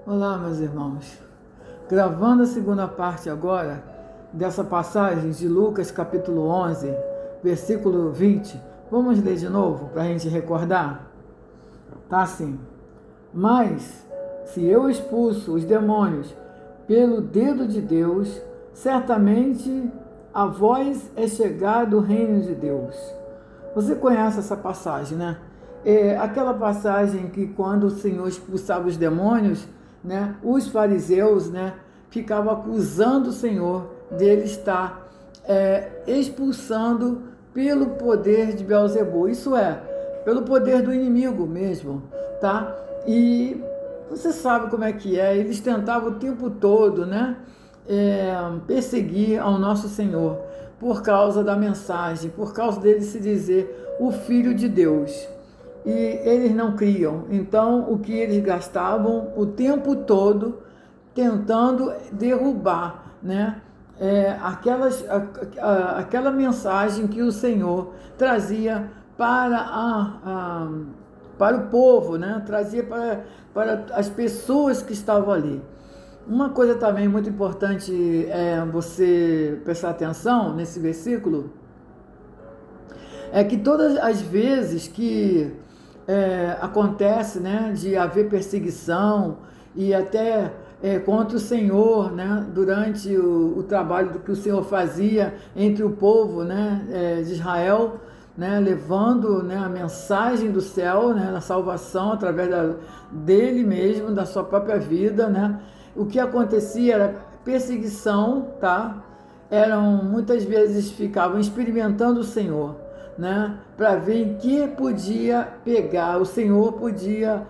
Olá, meus irmãos. Gravando a segunda parte agora dessa passagem de Lucas capítulo 11, versículo 20. Vamos ler de novo para a gente recordar? Tá assim. Mas, se eu expulso os demônios pelo dedo de Deus, certamente a vós é chegado o reino de Deus. Você conhece essa passagem, né? É aquela passagem que quando o Senhor expulsava os demônios, né, os fariseus, né, ficavam acusando o Senhor de ele estar expulsando pelo poder de Beelzebul, isso é, pelo poder do inimigo mesmo, tá? E você sabe como é que é, eles tentavam o tempo todo, né, perseguir ao nosso Senhor, por causa da mensagem, por causa dele se dizer o Filho de Deus. E eles não criam. Então, o que eles gastavam o tempo todo tentando derrubar, né? Aquela mensagem que o Senhor trazia para o povo, né? Trazia para as pessoas que estavam ali. Uma coisa também muito importante é você prestar atenção nesse versículo é que todas as vezes que acontece, né, de haver perseguição e até contra o Senhor, né, durante o trabalho do que o Senhor fazia entre o povo, né, de Israel, né, levando, né, a mensagem do céu, né, a salvação através dele mesmo, da sua própria vida, né, o que acontecia era perseguição, tá? Muitas vezes ficavam experimentando o Senhor, né, para ver em que podia pegar. O Senhor podia,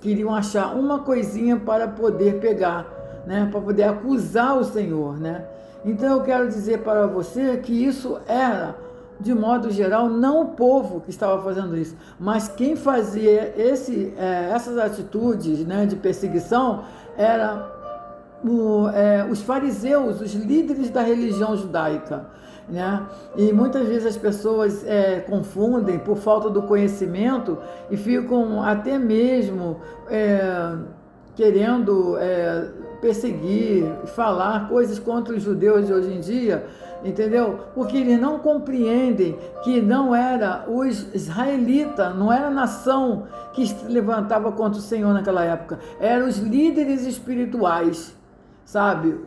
queriam achar uma coisinha para poder pegar, né, para poder acusar o Senhor, né. Então eu quero dizer para você que isso era, de modo geral, não o povo que estava fazendo isso, mas quem fazia essas atitudes, né, de perseguição era os fariseus, os líderes da religião judaica, né? E muitas vezes as pessoas confundem por falta do conhecimento e ficam até mesmo querendo perseguir, falar coisas contra os judeus de hoje em dia, entendeu? Porque eles não compreendem que não era os israelitas, não era a nação que se levantava contra o Senhor naquela época, eram os líderes espirituais, sabe?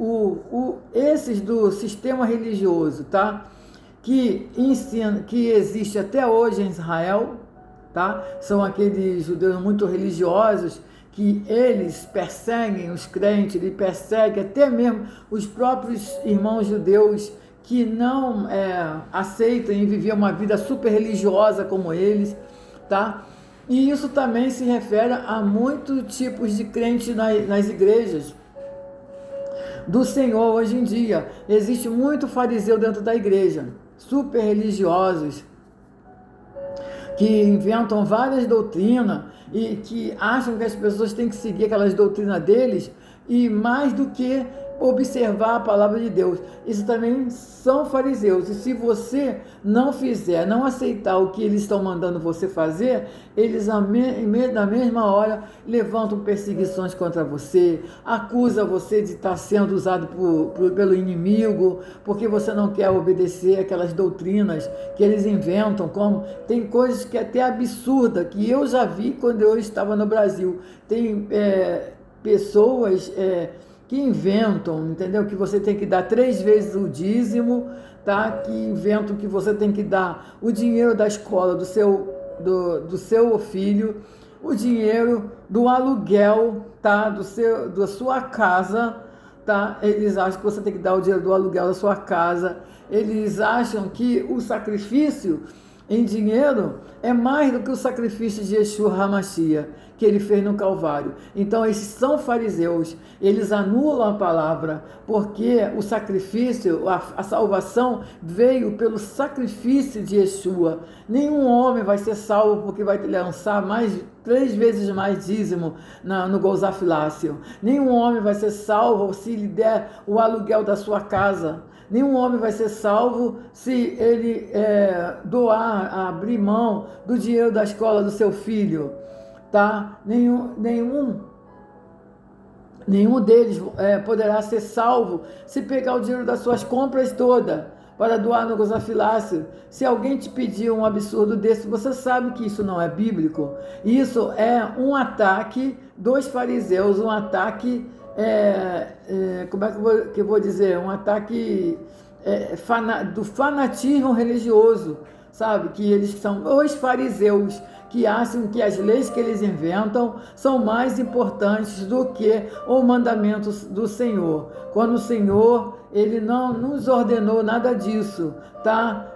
Esses do sistema religioso, tá? Que ensina, que existe até hoje em Israel, tá? São aqueles judeus muito religiosos que eles perseguem os crentes, eles perseguem até mesmo os próprios irmãos judeus que não aceitam e viver uma vida super religiosa como eles, tá? E isso também se refere a muitos tipos de crentes nas igrejas do Senhor hoje em dia. Existe muito fariseu dentro da igreja, super religiosos, que inventam várias doutrinas e que acham que as pessoas têm que seguir aquelas doutrinas deles e mais do que observar a palavra de Deus. Isso também são fariseus. E se você não fizer, não aceitar o que eles estão mandando você fazer, eles na mesma hora levantam perseguições contra você, acusa você de estar sendo usado pelo inimigo, porque você não quer obedecer aquelas doutrinas que eles inventam, como tem coisas que é até absurda, que eu já vi quando eu estava no Brasil. Tem pessoas que inventam, entendeu? Que você tem que dar 3 vezes o dízimo, tá? Que inventam que você tem que dar o dinheiro da escola do seu filho, o dinheiro do aluguel, tá? Da sua casa, tá? Eles acham que você tem que dar o dinheiro do aluguel da sua casa. Eles acham que o sacrifício em dinheiro é mais do que o sacrifício de Yeshua HaMashiach que ele fez no Calvário. Então esses são fariseus, eles anulam a palavra, porque o sacrifício, a salvação veio pelo sacrifício de Yeshua. Nenhum homem vai ser salvo porque vai lançar 3 vezes mais dízimo no Golzafilácio. Nenhum homem vai ser salvo se lhe der o aluguel da sua casa. Nenhum homem vai ser salvo se ele abrir mão do dinheiro da escola do seu filho, tá? Nenhum Nenhum deles poderá ser salvo se pegar o dinheiro das suas compras toda para doar no gasofilácio. Se alguém te pedir um absurdo desse, você sabe que isso não é bíblico. Isso é um ataque dos fariseus, um ataque, como é que eu vou dizer? Um ataque do fanatismo religioso, sabe? Que eles são os fariseus, que acham que as leis que eles inventam são mais importantes do que o mandamento do Senhor. Quando o Senhor, ele não nos ordenou nada disso, tá?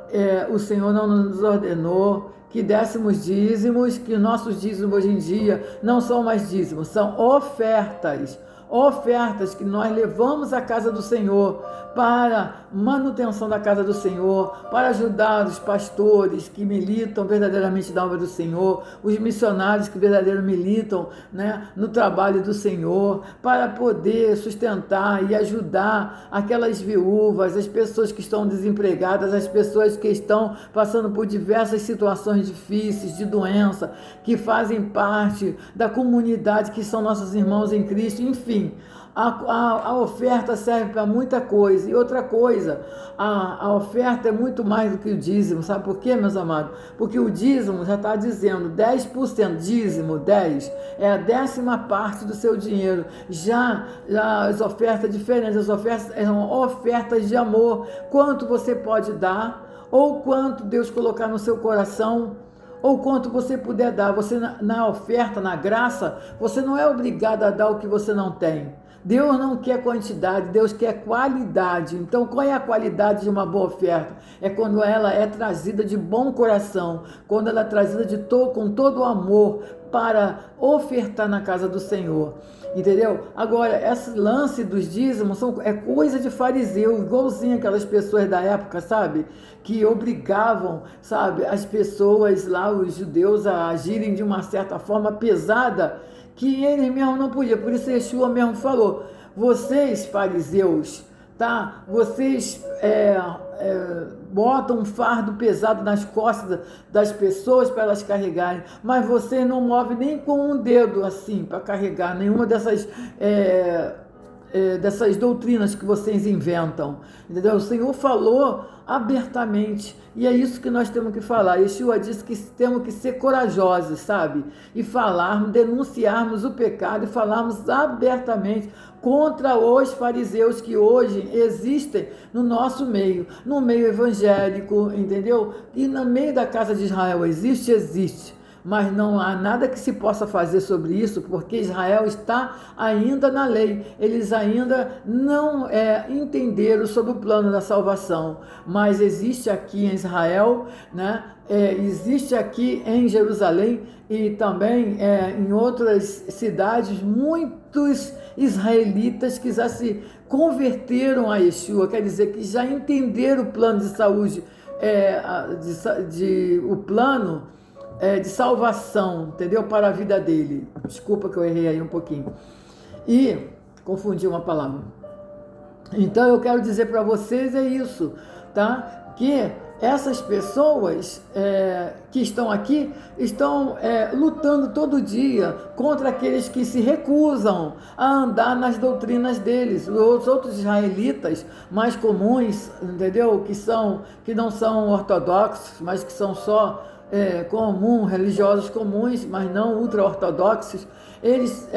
O Senhor não nos ordenou que dessemos dízimos, que nossos dízimos hoje em dia não são mais dízimos, são ofertas. Ofertas que nós levamos à casa do Senhor para manutenção da casa do Senhor, para ajudar os pastores que militam verdadeiramente na obra do Senhor, os missionários que verdadeiramente militam, né, no trabalho do Senhor, para poder sustentar e ajudar aquelas viúvas, as pessoas que estão desempregadas, as pessoas que estão passando por diversas situações difíceis, de doença, que fazem parte da comunidade, que são nossos irmãos em Cristo, enfim. A oferta serve para muita coisa. E outra coisa, a oferta é muito mais do que o dízimo. Sabe por quê, meus amados? Porque o dízimo já está dizendo 10%, dízimo, 10%, é a 10ª parte do seu dinheiro. Já as ofertas diferentes, as ofertas são ofertas de amor. Quanto você pode dar, ou quanto Deus colocar no seu coração, ou quanto você puder dar. Você na oferta, na graça, você não é obrigado a dar o que você não tem. Deus não quer quantidade, Deus quer qualidade. Então, qual é a qualidade de uma boa oferta? É quando ela é trazida de bom coração, quando ela é trazida com todo o amor para ofertar na casa do Senhor. Entendeu? Agora, esse lance dos dízimos é coisa de fariseu, igualzinho aquelas pessoas da época, sabe? Que obrigavam, sabe, as pessoas lá, os judeus, a agirem de uma certa forma pesada, que eles mesmo não podiam. Por isso Yeshua mesmo falou: vocês fariseus, tá? Vocês botam um fardo pesado nas costas das pessoas para elas carregarem, mas vocês não movem nem com um dedo assim para carregar nenhuma dessas doutrinas que vocês inventam, entendeu? O Senhor falou abertamente, e é isso que nós temos que falar. Yeshua disse que temos que ser corajosos, sabe? E falarmos, denunciarmos o pecado e falarmos abertamente contra os fariseus que hoje existem no nosso meio, no meio evangélico, entendeu? E no meio da casa de Israel existe. Mas não há nada que se possa fazer sobre isso, porque Israel está ainda na lei. Eles ainda não entenderam sobre o plano da salvação. Mas existe aqui em Israel, né? Existe aqui em Jerusalém e também em outras cidades muitos israelitas que já se converteram a Yeshua, quer dizer, que já entenderam o plano de saúde, o plano de salvação, entendeu? Para a vida dele. Desculpa que eu errei aí um pouquinho. E confundi uma palavra. Então eu quero dizer para vocês isso, tá? Que essas pessoas que estão aqui estão lutando todo dia contra aqueles que se recusam a andar nas doutrinas deles. Os outros israelitas mais comuns, entendeu? Que não são ortodoxos, mas que são só religiosos comuns, mas não ultra-ortodoxos, eles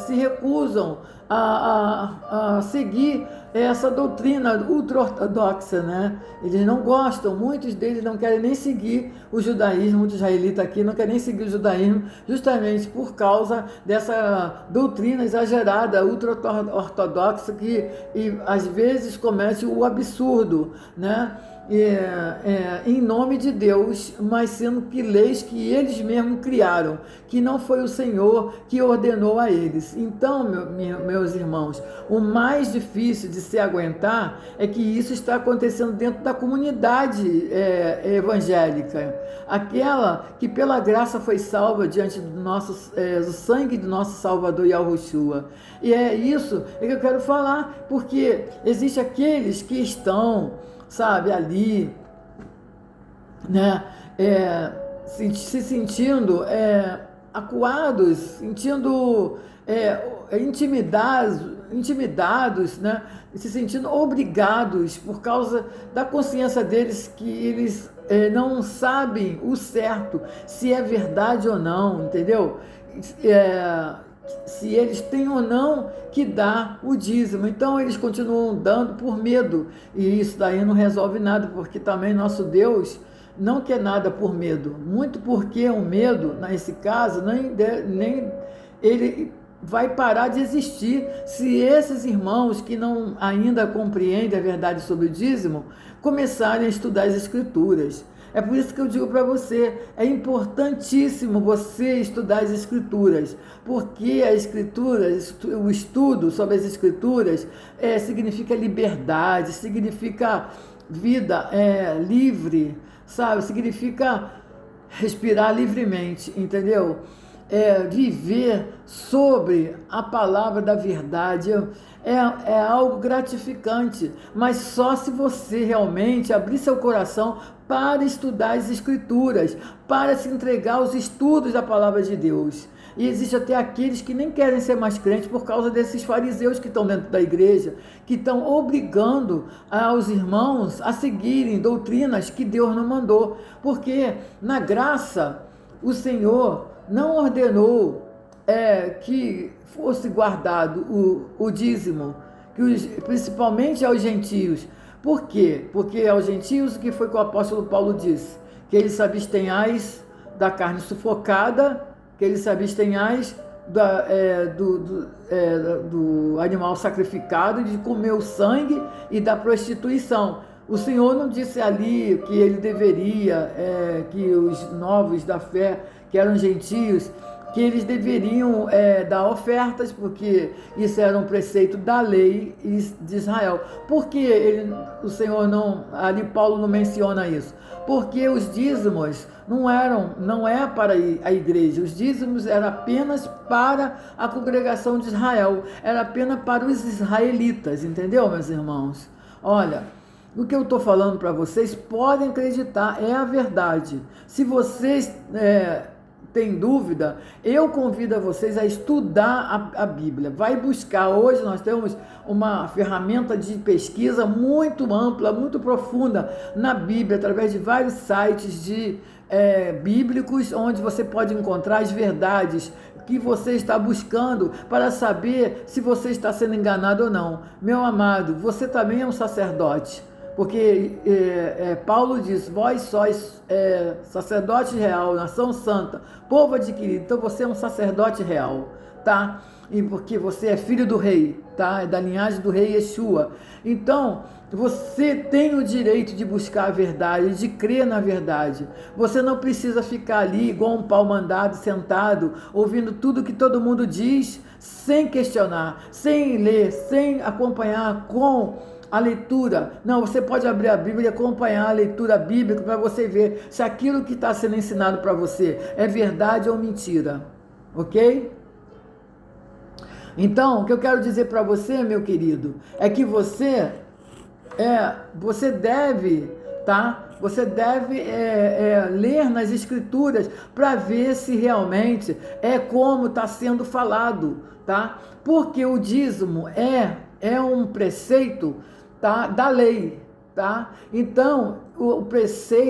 se recusam a seguir essa doutrina ultra-ortodoxa, né? Eles não gostam, muitos deles não querem nem seguir o judaísmo, muitos israelitas aqui não querem nem seguir o judaísmo, justamente por causa dessa doutrina exagerada, ultra-ortodoxa, que às vezes comete o absurdo, né? Em nome de Deus, mas sendo que leis que eles mesmos criaram, que não foi o Senhor que ordenou a eles. Então, meus irmãos, o mais difícil de se aguentar é que isso está acontecendo dentro da comunidade evangélica, aquela que pela graça foi salva diante do sangue do nosso Salvador Yahushua. E é isso que eu quero falar, porque existe aqueles que estão, sabe, ali, né, se sentindo acuados, sentindo intimidados, né? Se sentindo obrigados por causa da consciência deles que eles não sabem o certo, se é verdade ou não, entendeu? Se eles têm ou não que dar o dízimo. Então eles continuam dando por medo, e isso daí não resolve nada, porque também nosso Deus não quer nada por medo, muito porque o medo, nesse caso, nem ele vai parar de existir se esses irmãos que não ainda compreendem a verdade sobre o dízimo começarem a estudar as Escrituras. É por isso que eu digo para você, é importantíssimo você estudar as Escrituras, porque a Escritura, o estudo sobre as Escrituras significa liberdade, significa vida livre, sabe? Significa respirar livremente, entendeu? Viver sobre a palavra da verdade é algo gratificante, mas só se você realmente abrir seu coração para estudar as Escrituras, para se entregar aos estudos da palavra de Deus. E existe até aqueles que nem querem ser mais crentes por causa desses fariseus que estão dentro da igreja, que estão obrigando os irmãos a seguirem doutrinas que Deus não mandou, porque na graça o Senhor não ordenou que fosse guardado o dízimo, principalmente aos gentios. Por quê? Porque aos gentios, o que foi que o apóstolo Paulo disse? Que eles se abstenhais da carne sufocada, que eles se abstenhais do animal sacrificado, de comer o sangue e da prostituição. O Senhor não disse ali que ele deveria, que os novos da fé, que eram gentios, que eles deveriam dar ofertas, porque isso era um preceito da lei de Israel. Por que o Senhor não, ali Paulo não menciona isso? Porque os dízimos não é para a igreja, os dízimos eram apenas para a congregação de Israel, era apenas para os israelitas, entendeu, meus irmãos? Olha, o que eu estou falando para vocês, podem acreditar, é a verdade. Se vocês tem dúvida, eu convido a vocês a estudar a Bíblia. Vai buscar. Hoje nós temos uma ferramenta de pesquisa muito ampla, muito profunda na Bíblia, através de vários sites bíblicos, onde você pode encontrar as verdades que você está buscando para saber se você está sendo enganado ou não. Meu amado, você também é um sacerdote. Porque Paulo diz, vós sois sacerdote real, nação santa, povo adquirido, então você é um sacerdote real, tá? E porque você é filho do rei, tá? É da linhagem do rei Yeshua. Então, você tem o direito de buscar a verdade, de crer na verdade. Você não precisa ficar ali igual um pau mandado, sentado, ouvindo tudo que todo mundo diz, sem questionar, sem ler, sem acompanhar com a leitura. Não, você pode abrir a Bíblia e acompanhar a leitura bíblica para você ver se aquilo que está sendo ensinado para você é verdade ou mentira, ok? Então, o que eu quero dizer para você, meu querido, é que você deve, tá? Você deve ler nas Escrituras para ver se realmente é como está sendo falado, tá? Porque o dízimo é um preceito, tá, da lei, tá? Então,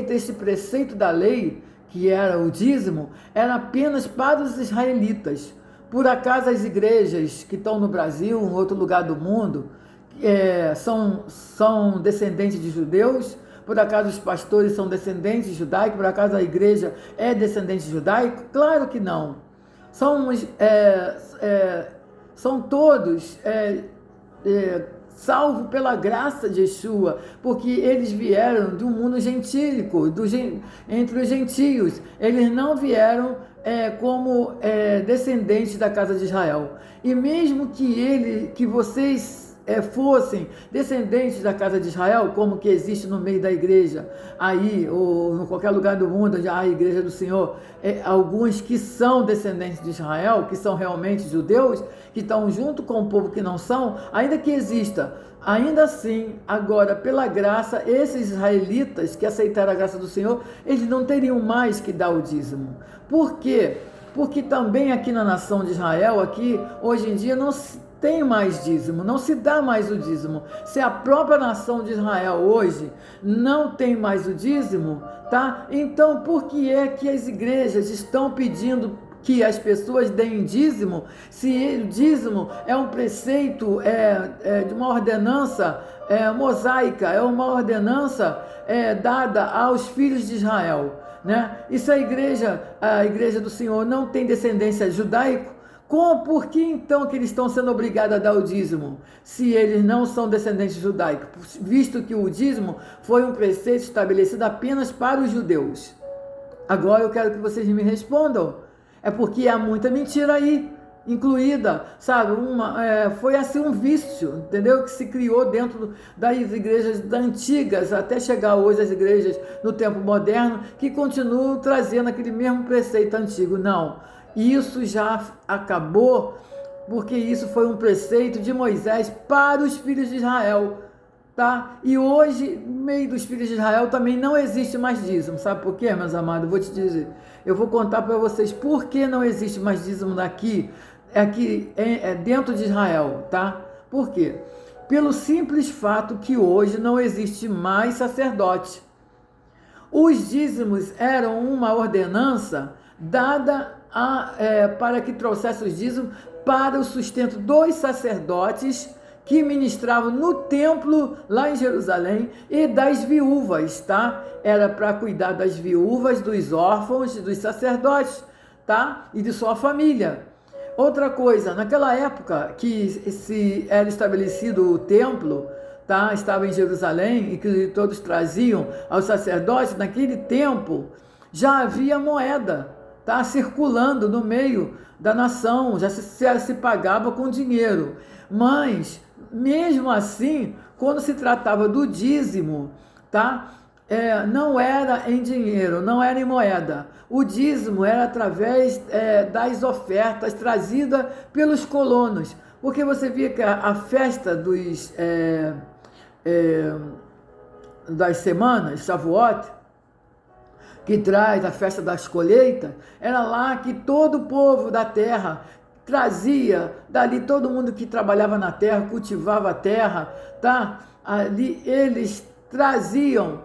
esse preceito da lei, que era o dízimo, era apenas para os israelitas. Por acaso as igrejas que estão no Brasil, em outro lugar do mundo, são descendentes de judeus? Por acaso os pastores são descendentes judaicos? Por acaso a igreja é descendente judaico? Claro que não. São todos salvo pela graça de Yeshua, porque eles vieram de um mundo gentílico, entre os gentios. Eles não vieram como descendentes da casa de Israel. E mesmo que vocês fossem descendentes da casa de Israel, como que existe no meio da igreja, aí, ou em qualquer lugar do mundo, já a igreja do Senhor, alguns que são descendentes de Israel, que são realmente judeus, que estão junto com o povo que não são, ainda que exista, ainda assim, agora, pela graça, esses israelitas que aceitaram a graça do Senhor, eles não teriam mais que dar o dízimo. Por quê? porque também aqui na nação de Israel, aqui hoje em dia não se tem mais dízimo, não se dá mais o dízimo. Se a própria nação de Israel hoje não tem mais o dízimo, tá? Então por que é que as igrejas estão pedindo que as pessoas deem dízimo, se o dízimo é um preceito, de uma ordenança mosaica, é uma ordenança dada aos filhos de Israel, né? E se a igreja do Senhor não tem descendência judaica, por que então que eles estão sendo obrigados a dar o dízimo, se eles não são descendentes judaicos, visto que o dízimo foi um preceito estabelecido apenas para os judeus? Agora eu quero que vocês me respondam. É porque há muita mentira aí incluída, sabe? Foi assim um vício, entendeu? Que se criou dentro das igrejas antigas, até chegar hoje às igrejas no tempo moderno, que continuam trazendo aquele mesmo preceito antigo. Não, isso já acabou, porque isso foi um preceito de Moisés para os filhos de Israel, tá? E hoje, no meio dos filhos de Israel, também não existe mais dízimo. Sabe por quê, meus amados? Eu vou te dizer. Eu vou contar para vocês por que não existe mais dízimo aqui dentro de Israel, tá? Por quê? Pelo simples fato que hoje não existe mais sacerdote. Os dízimos eram uma ordenança dada para que trouxesse os dízimos para o sustento dos sacerdotes que ministravam no templo lá em Jerusalém e das viúvas, tá? Era para cuidar das viúvas, dos órfãos, dos sacerdotes, tá? E de sua família. Outra coisa, naquela época que se era estabelecido o templo, tá? Estava em Jerusalém e que todos traziam aos sacerdotes, naquele tempo já havia moeda, tá? Circulando no meio da nação, já se pagava com dinheiro. Mas mesmo assim, quando se tratava do dízimo, tá? Não era em dinheiro, não era em moeda. O dízimo era através das ofertas trazidas pelos colonos. Porque você via que a festa das semanas, Shavuot, que traz a festa das colheitas, era lá que todo o povo da terra trazia dali, todo mundo que trabalhava na terra, cultivava a terra, tá? Ali eles traziam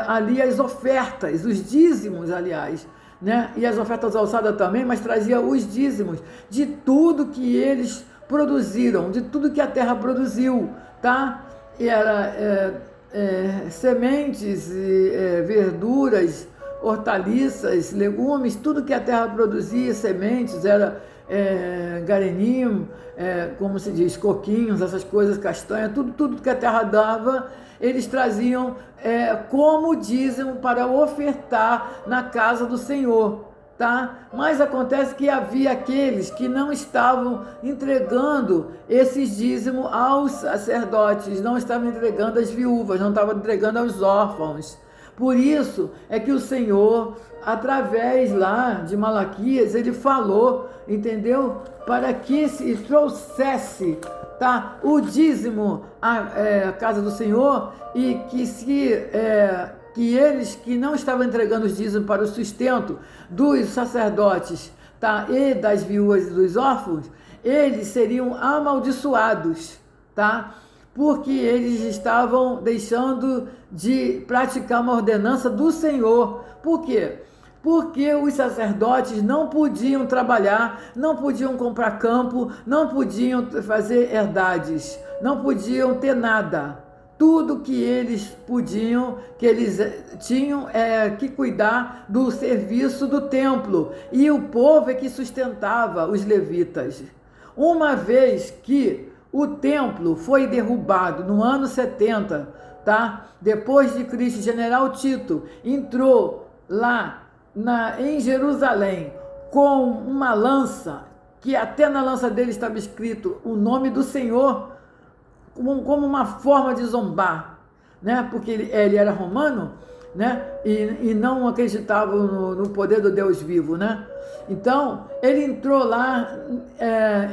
ali as ofertas, os dízimos, aliás, né? E as ofertas alçadas também, mas trazia os dízimos de tudo que eles produziram, de tudo que a terra produziu, tá? E era sementes, verduras, hortaliças, legumes, tudo que a terra produzia, sementes, era garenim, como se diz, coquinhos, essas coisas, castanha, tudo que a terra dava, eles traziam como dízimo para ofertar na casa do Senhor, tá? Mas acontece que havia aqueles que não estavam entregando esses dízimos aos sacerdotes, não estavam entregando às viúvas, não estavam entregando aos órfãos. Por isso é que o Senhor, através lá de Malaquias, ele falou, entendeu? Para que se trouxesse, tá, o dízimo à casa do Senhor, e que eles que não estavam entregando os dízimos para o sustento dos sacerdotes, tá, e das viúvas e dos órfãos, eles seriam amaldiçoados, tá? Porque eles estavam deixando de praticar uma ordenança do Senhor. Por quê? Porque os sacerdotes não podiam trabalhar, não podiam comprar campo, não podiam fazer herdades, não podiam ter nada. Tudo que eles podiam, que eles tinham que cuidar do serviço do templo. E o povo é que sustentava os levitas. Uma vez que o templo foi derrubado no ano 70, tá? Depois de Cristo, General Tito entrou lá em Jerusalém com uma lança, que até na lança dele estava escrito o nome do Senhor, como uma forma de zombar, né? Porque ele era romano, né? E não acreditavam no poder do Deus vivo, né? Então, ele entrou lá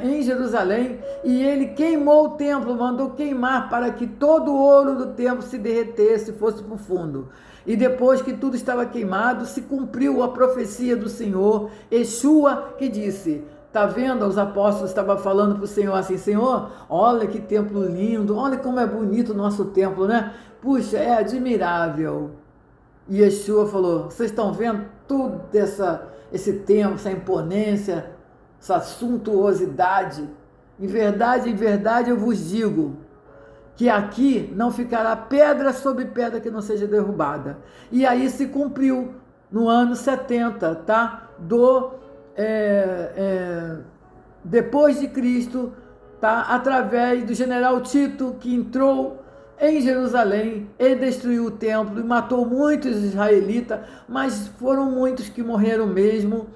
em Jerusalém e ele queimou o templo, mandou queimar para que todo o ouro do templo se derretesse, fosse para o fundo. E depois que tudo estava queimado, se cumpriu a profecia do Senhor, Yeshua, que disse: tá vendo? Os apóstolos estavam falando para o Senhor assim: Senhor, olha que templo lindo, olha como é bonito o nosso templo, né? Puxa, é admirável. E Yeshua falou: vocês estão vendo tudo esse templo, essa imponência, essa suntuosidade? Em verdade eu vos digo que aqui não ficará pedra sobre pedra que não seja derrubada. E aí se cumpriu no ano 70, tá? Depois de Cristo, tá? Através do general Tito, que entrou em Jerusalém, ele destruiu o templo e matou muitos israelitas, mas foram muitos que morreram mesmo.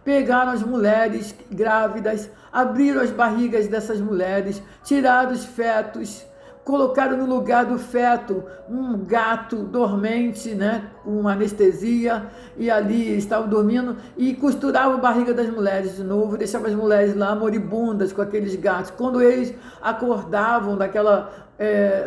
Pegaram as mulheres grávidas, abriram as barrigas dessas mulheres, tiraram os fetos, colocaram no lugar do feto um gato dormente, né, com anestesia, e ali estavam dormindo, e costuravam a barriga das mulheres de novo, deixavam as mulheres lá moribundas com aqueles gatos. Quando eles acordavam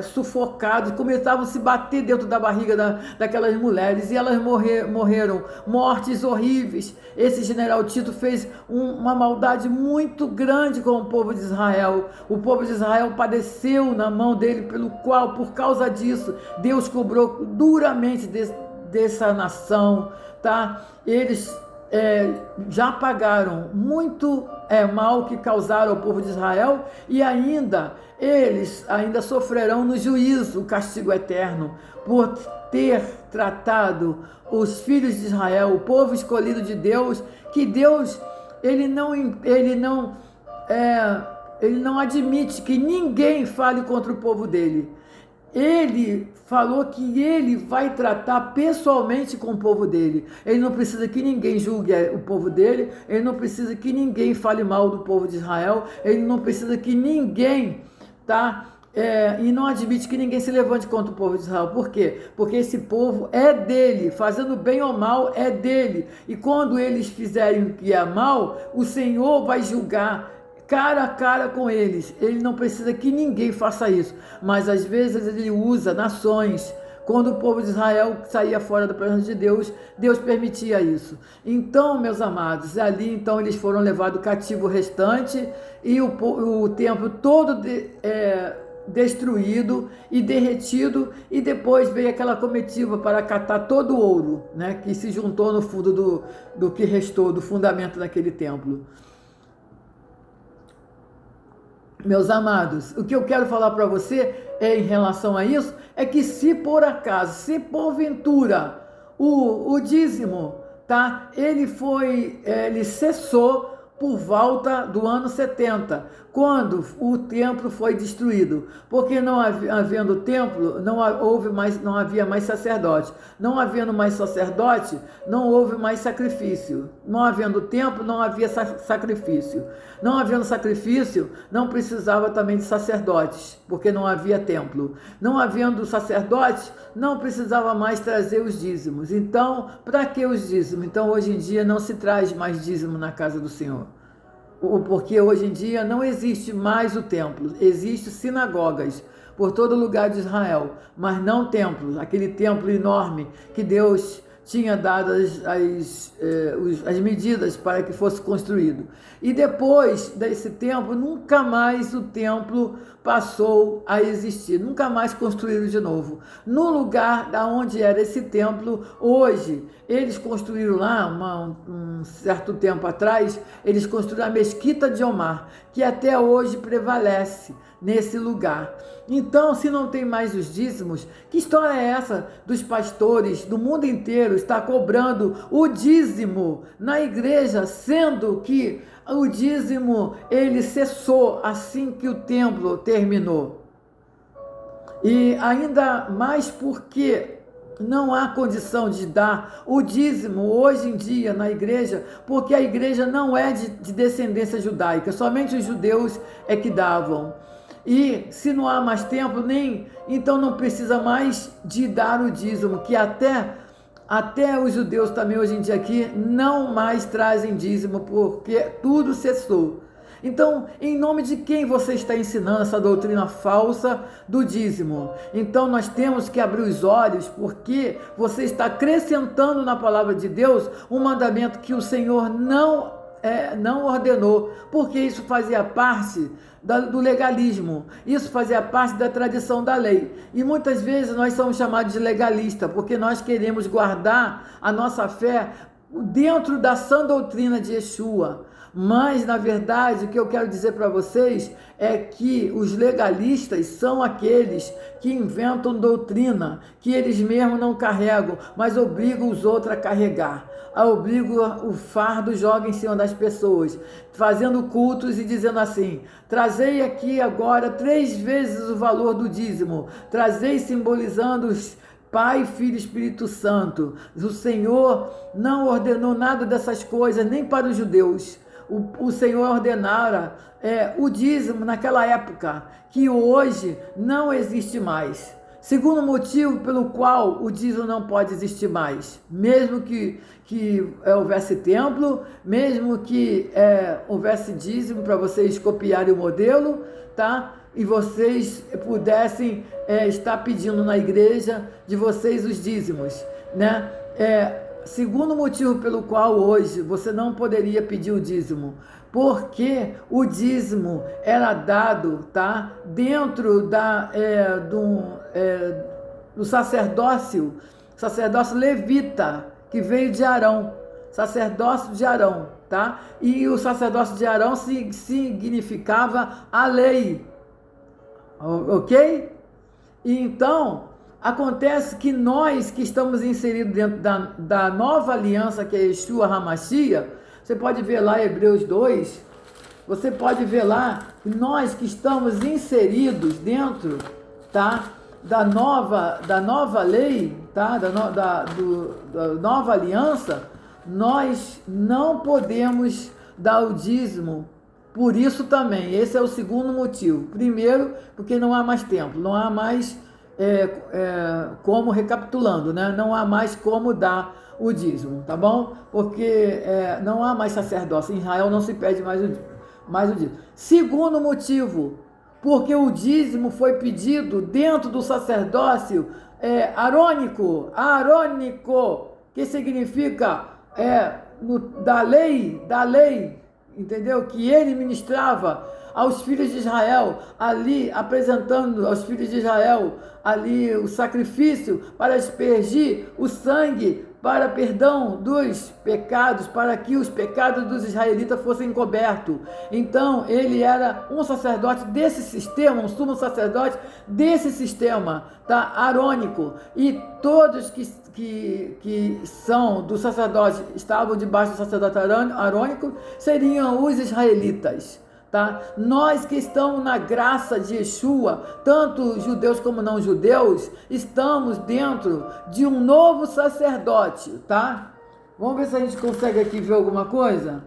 sufocados, começavam a se bater dentro da barriga daquelas mulheres, e elas morreram mortes horríveis. Esse general Tito fez uma maldade muito grande com o povo de Israel. O povo de Israel padeceu na mão dele, por causa disso, Deus cobrou duramente dessa nação, tá? Eles já pagaram muito mal que causaram ao povo de Israel, e eles ainda sofrerão no juízo o castigo eterno por ter tratado os filhos de Israel, o povo escolhido de Deus, que Deus ele não admite que ninguém fale contra o povo dele. Ele falou que ele vai tratar pessoalmente com o povo dele. Ele não precisa que ninguém julgue o povo dele, ele não precisa que ninguém fale mal do povo de Israel, ele não precisa que ninguém, e não admite que ninguém se levante contra o povo de Israel. Por quê? Porque esse povo é dele, fazendo bem ou mal é dele. E quando eles fizerem o que é mal, o Senhor vai julgar cara a cara com eles. Ele não precisa que ninguém faça isso, mas às vezes ele usa nações. Quando o povo de Israel saía fora da presença de Deus, Deus permitia isso. Então, meus amados, ali então eles foram levados cativo restante, e o templo todo destruído e derretido, e depois veio aquela comitiva para catar todo o ouro, né, que se juntou no fundo do que restou, do fundamento daquele templo. Meus amados, o que eu quero falar para você em relação a isso é que se por acaso, se porventura o dízimo, ele cessou por volta do ano 70, quando o templo foi destruído, porque não havendo templo, não havia mais sacerdote. Não havendo mais sacerdote, não houve mais sacrifício. Não havendo templo, não havia sacrifício. Não havendo sacrifício, não precisava também de sacerdotes, porque não havia templo. Não havendo sacerdotes, não precisava mais trazer os dízimos. Então, para que os dízimos? Então, hoje em dia, não se traz mais dízimo na casa do Senhor. Porque hoje em dia não existe mais o templo, existem sinagogas por todo lugar de Israel, mas não templos, aquele templo enorme que Deus tinha dado as medidas para que fosse construído. E depois desse tempo, nunca mais o templo passou a existir, nunca mais construíram de novo. No lugar da onde era esse templo, hoje, eles construíram lá, um certo tempo atrás, eles construíram a Mesquita de Omar, que até hoje prevalece nesse lugar. Então, se não tem mais os dízimos, que história é essa dos pastores do mundo inteiro estar cobrando o dízimo na igreja, sendo que o dízimo ele cessou assim que o templo terminou? E ainda mais porque não há condição de dar o dízimo hoje em dia na igreja, porque a igreja não é de descendência judaica, somente os judeus é que davam. E se não há mais templo, então não precisa mais de dar o dízimo, que até até os judeus também hoje em dia aqui não mais trazem dízimo, porque tudo cessou. Então, em nome de quem você está ensinando essa doutrina falsa do dízimo? Então, nós temos que abrir os olhos, porque você está acrescentando na palavra de Deus um mandamento que o Senhor não ordenou, porque isso fazia parte do legalismo, isso fazia parte da tradição da lei. E muitas vezes nós somos chamados de legalista, porque nós queremos guardar a nossa fé dentro da sã doutrina de Yeshua. Mas, na verdade, o que eu quero dizer para vocês é que os legalistas são aqueles que inventam doutrina, que eles mesmos não carregam, mas obrigam os outros a carregar. Obrigam o fardo, joga em cima das pessoas, fazendo cultos e dizendo assim: trazei aqui agora 3 vezes o valor do dízimo, trazei simbolizando os Pai, Filho e Espírito Santo. O Senhor não ordenou nada dessas coisas, nem para os judeus. O Senhor ordenara o dízimo naquela época, que hoje não existe mais. Segundo motivo pelo qual o dízimo não pode existir mais, mesmo que houvesse templo, mesmo que houvesse dízimo para vocês copiarem o modelo, tá? E vocês pudessem estar pedindo na igreja de vocês os dízimos, né? Segundo motivo pelo qual hoje você não poderia pedir o dízimo, porque o dízimo era dado, tá, dentro do sacerdócio levita, que veio de Arão, sacerdócio de Arão, tá? E o sacerdócio de Arão significava a lei, ok? E então acontece que nós que estamos inseridos dentro da nova aliança, que é Yeshua HaMashiach, você pode ver lá Hebreus 2, você pode ver lá, nós que estamos inseridos dentro, tá, da nova lei, tá, da nova aliança, nós não podemos dar o dízimo. Por isso também, esse é o segundo motivo. Primeiro, porque não há mais templo, não há mais como, recapitulando, né? Não há mais como dar o dízimo, tá bom? Porque não há mais sacerdócio. Em Israel não se pede mais o dízimo. Segundo motivo, porque o dízimo foi pedido dentro do sacerdócio arônico, que significa da lei, entendeu? Que ele ministrava aos filhos de Israel, ali apresentando aos filhos de Israel ali o sacrifício para aspergir o sangue para perdão dos pecados, para que os pecados dos israelitas fossem cobertos. Então ele era um sacerdote desse sistema, um sumo sacerdote desse sistema, tá, arônico, e todos que são do sacerdote, estavam debaixo do sacerdote arônico, seriam os israelitas. Tá? Nós que estamos na graça de Yeshua, tanto judeus como não judeus, estamos dentro de um novo sacerdote, tá? Vamos ver se a gente consegue aqui ver alguma coisa.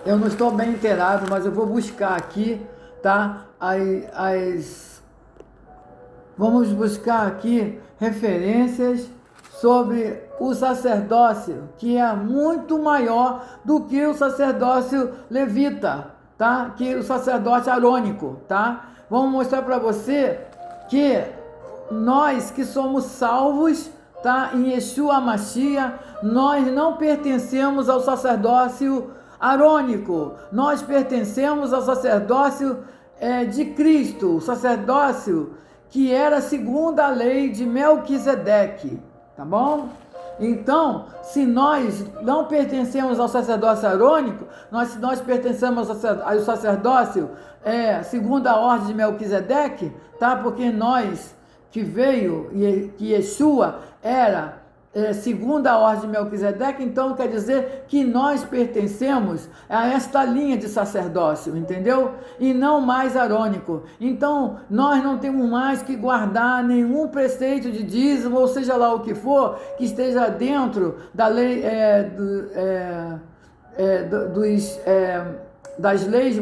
Eu não estou bem inteirado, mas eu vou buscar aqui, tá? Vamos buscar aqui referências sobre o sacerdócio, que é muito maior do que o sacerdócio levita, tá? Que o sacerdócio arônico, tá? Vamos mostrar para você que nós que somos salvos, tá, em Yeshua HaMashiach, nós não pertencemos ao sacerdócio arônico, nós pertencemos ao sacerdócio de Cristo, o sacerdócio que era segundo a lei de Melquisedeque, tá bom? Então, se nós não pertencemos ao sacerdócio arônico, nós pertencemos ao sacerdócio segundo a ordem de Melquisedeque, tá? Porque nós que veio, que Yeshua era segundo a ordem de Melquisedeque, então quer dizer que nós pertencemos a esta linha de sacerdócio, entendeu? E não mais arônico. Então, nós não temos mais que guardar nenhum preceito de dízimo, ou seja lá o que for, que esteja dentro da lei, das leis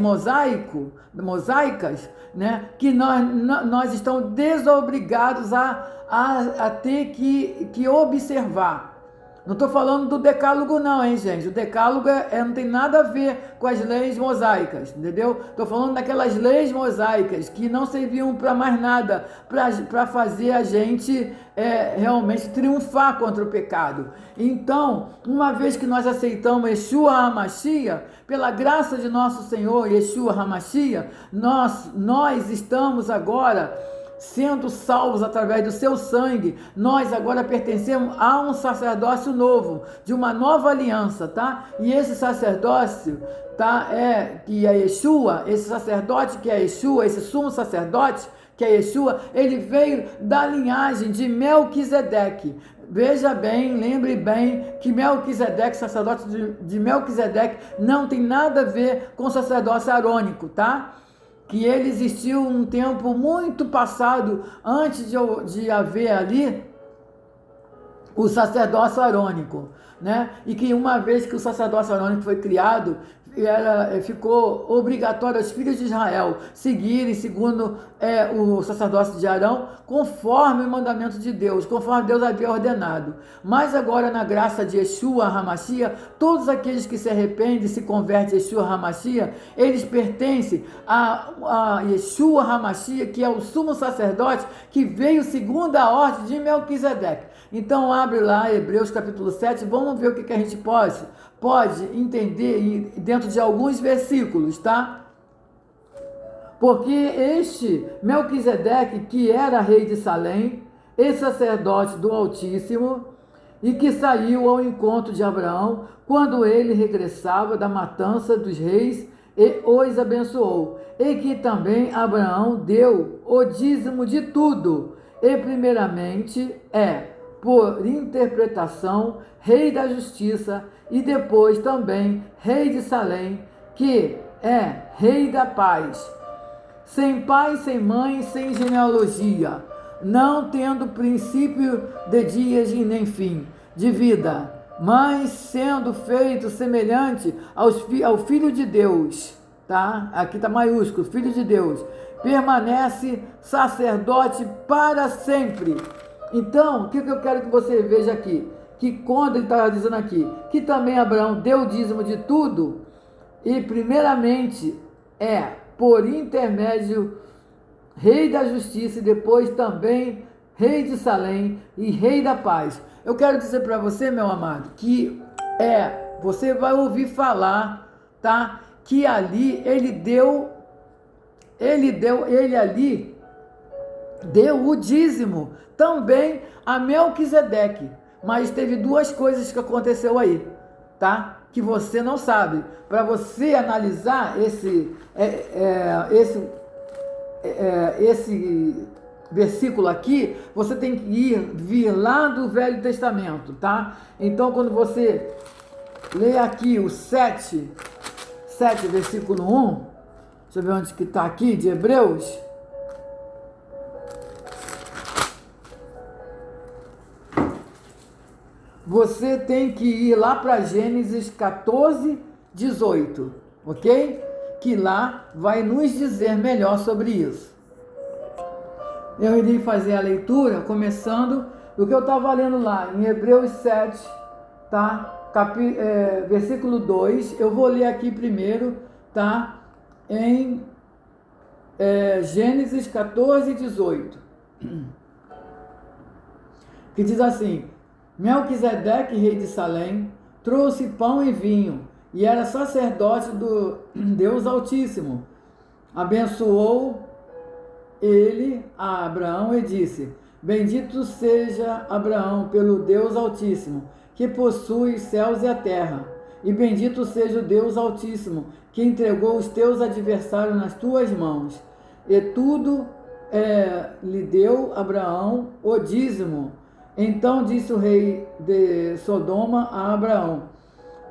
mosaicas, né? Que nós estamos desobrigados a ter que observar. Não estou falando do decálogo não, hein, gente? O decálogo não tem nada a ver com as leis mosaicas, entendeu? Estou falando daquelas leis mosaicas que não serviam para mais nada, para fazer a gente realmente triunfar contra o pecado. Então, uma vez que nós aceitamos Yeshua HaMashiach, pela graça de nosso Senhor Yeshua HaMashiach, nós estamos agora sendo salvos através do seu sangue. Nós agora pertencemos a um sacerdócio novo, de uma nova aliança, tá? E esse sacerdócio, tá? Que é Yeshua, esse sacerdote que é Yeshua, esse sumo sacerdote que é Yeshua, ele veio da linhagem de Melquisedeque. Veja bem, lembre bem que Melquisedeque, sacerdote de Melquisedeque, não tem nada a ver com o sacerdócio arônico, tá? Que ele existiu um tempo muito passado, antes de haver ali o sacerdócio arônico, né? E que uma vez que o sacerdócio arônico foi criado, ficou obrigatório aos filhos de Israel seguirem segundo o sacerdócio de Arão, conforme o mandamento de Deus, conforme Deus havia ordenado. Mas agora, na graça de Yeshua HaMashiach, todos aqueles que se arrependem e se convertem a Yeshua HaMashiach, eles pertencem a Yeshua HaMashiach, que é o sumo sacerdote que veio segundo a ordem de Melquisedeque. Então abre lá Hebreus capítulo 7, vamos ver o que a gente pode entender dentro de alguns versículos, tá? Porque este Melquisedeque, que era rei de Salém, e sacerdote do Altíssimo, e que saiu ao encontro de Abraão, quando ele regressava da matança dos reis, e os abençoou, e que também Abraão deu o dízimo de tudo, e primeiramente por interpretação, rei da justiça, e depois também rei de Salém, que é rei da paz, sem pai, sem mãe, sem genealogia, não tendo princípio de dias e nem fim de vida, mas sendo feito semelhante ao Filho de Deus, tá? Aqui está maiúsculo, Filho de Deus, permanece sacerdote para sempre. Então, o que eu quero que você veja aqui? Que quando ele está dizendo aqui, que também Abraão deu o dízimo de tudo, e primeiramente por intermédio rei da justiça, e depois também rei de Salém e rei da paz. Eu quero dizer para você, meu amado, que você vai ouvir falar, tá? Que ali ele ali deu o dízimo também a Melquisedeque. Mas teve duas coisas que aconteceu aí, tá? Que você não sabe. Para você analisar esse versículo aqui, você tem que vir lá do Velho Testamento, tá? Então, quando você lê aqui o 7, versículo 1, deixa eu ver onde que está aqui, de Hebreus. Você tem que ir lá para Gênesis 14, 18, ok? Que lá vai nos dizer melhor sobre isso. Eu irei fazer a leitura começando do que eu estava lendo lá, em Hebreus 7, tá? Versículo 2. Eu vou ler aqui primeiro, tá? Em Gênesis 14, 18. Que diz assim: Melquisedeque, rei de Salém, trouxe pão e vinho, e era sacerdote do Deus Altíssimo. Abençoou ele a Abraão e disse: Bendito seja Abraão pelo Deus Altíssimo, que possui os céus e a terra. E bendito seja o Deus Altíssimo, que entregou os teus adversários nas tuas mãos. E tudo lhe deu Abraão o dízimo. Então disse o rei de Sodoma a Abraão: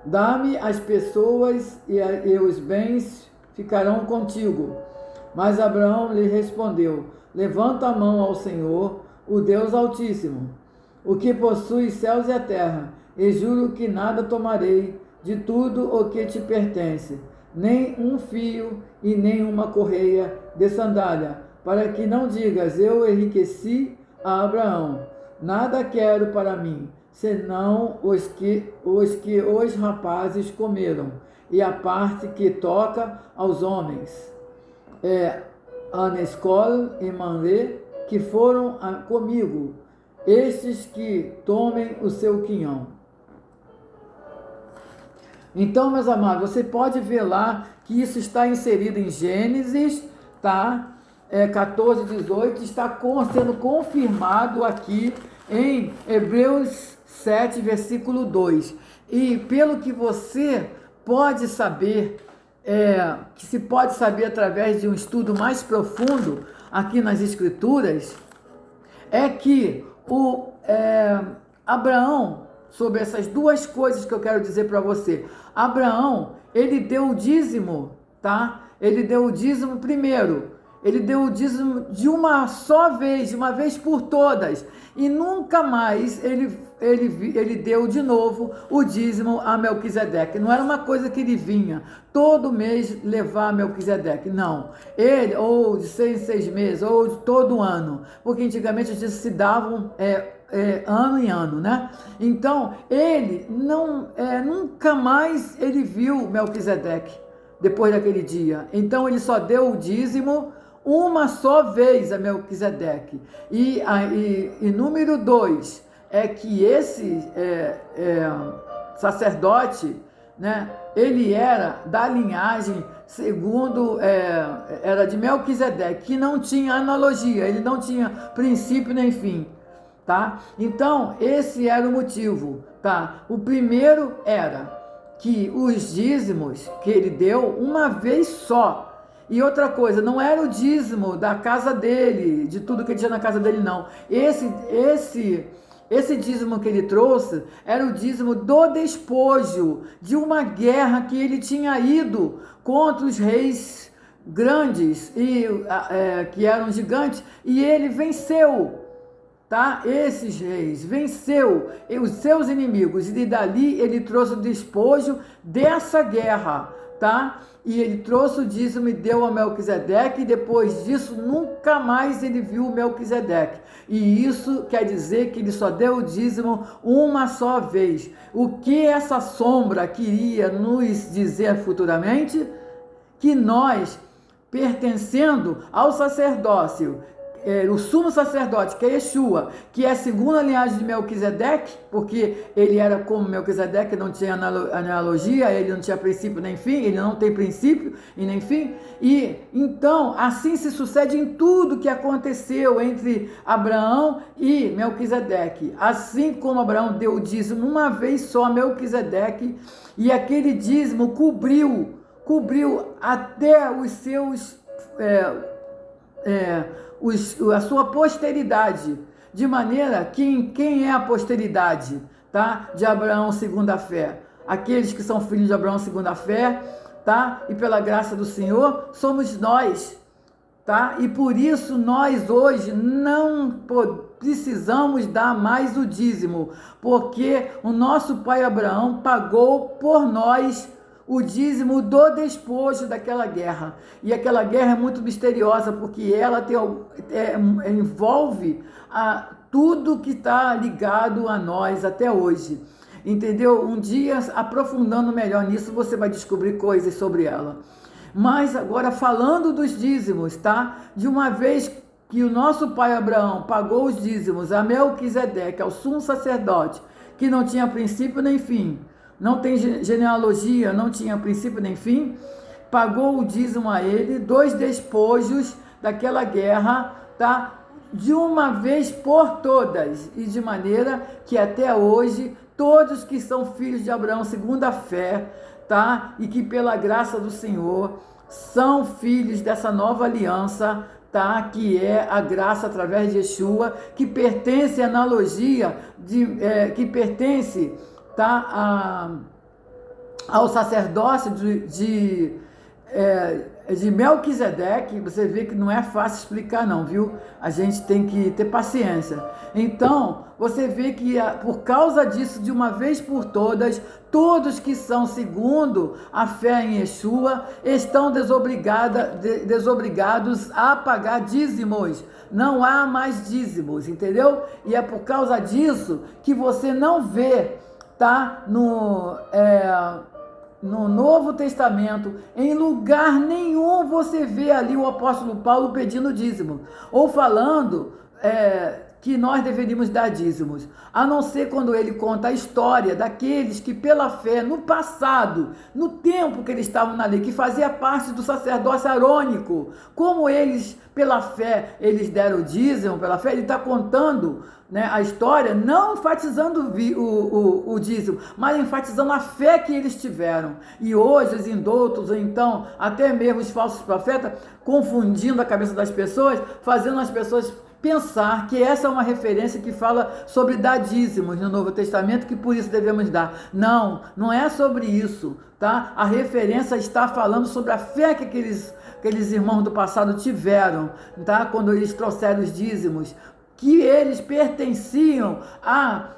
dá-me as pessoas e os bens ficarão contigo. Mas Abraão lhe respondeu: levanta a mão ao Senhor, o Deus Altíssimo, o que possui céus e a terra, e juro que nada tomarei de tudo o que te pertence, nem um fio e nem uma correia de sandália, para que não digas: eu enriqueci a Abraão. Nada quero para mim, senão os que os rapazes comeram, e a parte que toca aos homens. Anescol e Manlé, que foram comigo, estes que tomem o seu quinhão. Então, meus amados, você pode ver lá que isso está inserido em Gênesis, tá? 14, 18, está sendo confirmado aqui em Hebreus 7, versículo 2. E pelo que você pode saber, que se pode saber através de um estudo mais profundo aqui nas Escrituras, é que Abraão, sobre essas duas coisas que eu quero dizer para você, Abraão, ele deu o dízimo, tá? Ele deu o dízimo primeiro. Ele deu o dízimo de uma só vez, de uma vez por todas, e nunca mais ele deu de novo o dízimo a Melquisedeque. Não era uma coisa que ele vinha todo mês levar a Melquisedeque, não. Ele, ou de 6 em 6 meses, ou de todo ano, porque antigamente os dízimos se davam ano em ano, né? Então, ele nunca mais ele viu Melquisedeque depois daquele dia. Então, ele só deu o dízimo uma só vez a Melquisedeque. E número 2 é que esse sacerdote, né, ele era da linhagem segundo, era de Melquisedeque, que não tinha analogia, ele não tinha princípio nem fim, tá? Então, esse era o motivo, tá? O primeiro era que os dízimos que ele deu uma vez só. E outra coisa, não era o dízimo da casa dele, de tudo que ele tinha na casa dele, não. Esse dízimo que ele trouxe era o dízimo do despojo de uma guerra que ele tinha ido contra os reis grandes, que eram gigantes, e ele venceu, tá? Esses reis, venceu os seus inimigos, e dali ele trouxe o despojo dessa guerra, tá? E ele trouxe o dízimo e deu a Melquisedeque, e depois disso nunca mais ele viu o Melquisedeque. E isso quer dizer que ele só deu o dízimo uma só vez. O que essa sombra queria nos dizer futuramente? Que nós, pertencendo ao sacerdócio, o sumo sacerdote, que é Yeshua, que é a segunda linhagem de Melquisedeque, porque ele era como Melquisedeque, não tinha analogia, ele não tinha princípio nem fim, ele não tem princípio e nem fim, e então assim se sucede em tudo que aconteceu entre Abraão e Melquisedeque. Assim como Abraão deu o dízimo uma vez só a Melquisedeque, e aquele dízimo cobriu até os seus a sua posteridade, de maneira que quem é a posteridade, tá? De Abraão segundo a fé? Aqueles que são filhos de Abraão segundo a fé, tá? E pela graça do Senhor, somos nós, tá? E por isso nós hoje não precisamos dar mais o dízimo, porque o nosso pai Abraão pagou por nós o dízimo do despojo daquela guerra. E aquela guerra é muito misteriosa, porque ela envolve tudo que está ligado a nós até hoje. Entendeu? Um dia, aprofundando melhor nisso, você vai descobrir coisas sobre ela. Mas agora, falando dos dízimos, tá? De uma vez que o nosso pai Abraão pagou os dízimos a Melquisedeque, ao sumo sacerdote, que não tinha princípio nem fim, não tem genealogia, não tinha princípio nem fim, pagou o dízimo a ele, 2 despojos daquela guerra, tá? De uma vez por todas, e de maneira que até hoje, todos que são filhos de Abraão segundo a fé, tá? E que pela graça do Senhor, são filhos dessa nova aliança, tá? Que é a graça através de Yeshua, que pertence à analogia, que pertence, tá? Ao sacerdócio de Melquisedeque. Você vê que não é fácil explicar não, viu? A gente tem que ter paciência. Então, você vê que por causa disso, de uma vez por todas, todos que são segundo a fé em Yeshua estão desobrigados a pagar dízimos. Não há mais dízimos, entendeu? E é por causa disso que você não vê, tá? No Novo Testamento, em lugar nenhum você vê ali o apóstolo Paulo pedindo dízimo, ou falando que nós deveríamos dar dízimos, a não ser quando ele conta a história daqueles que pela fé, no passado, no tempo que eles estavam na lei, que fazia parte do sacerdócio arônico, como eles, pela fé, eles deram o dízimo, pela fé, ele está contando, né, a história, não enfatizando o dízimo, mas enfatizando a fé que eles tiveram. E hoje os indoutos, ou então até mesmo os falsos profetas, confundindo a cabeça das pessoas, fazendo as pessoas pensar que essa é uma referência que fala sobre dar dízimos no Novo Testamento, que por isso devemos dar. Não, não é sobre isso, tá? A referência está falando sobre a fé que aqueles irmãos do passado tiveram, tá? Quando eles trouxeram os dízimos, que eles pertenciam à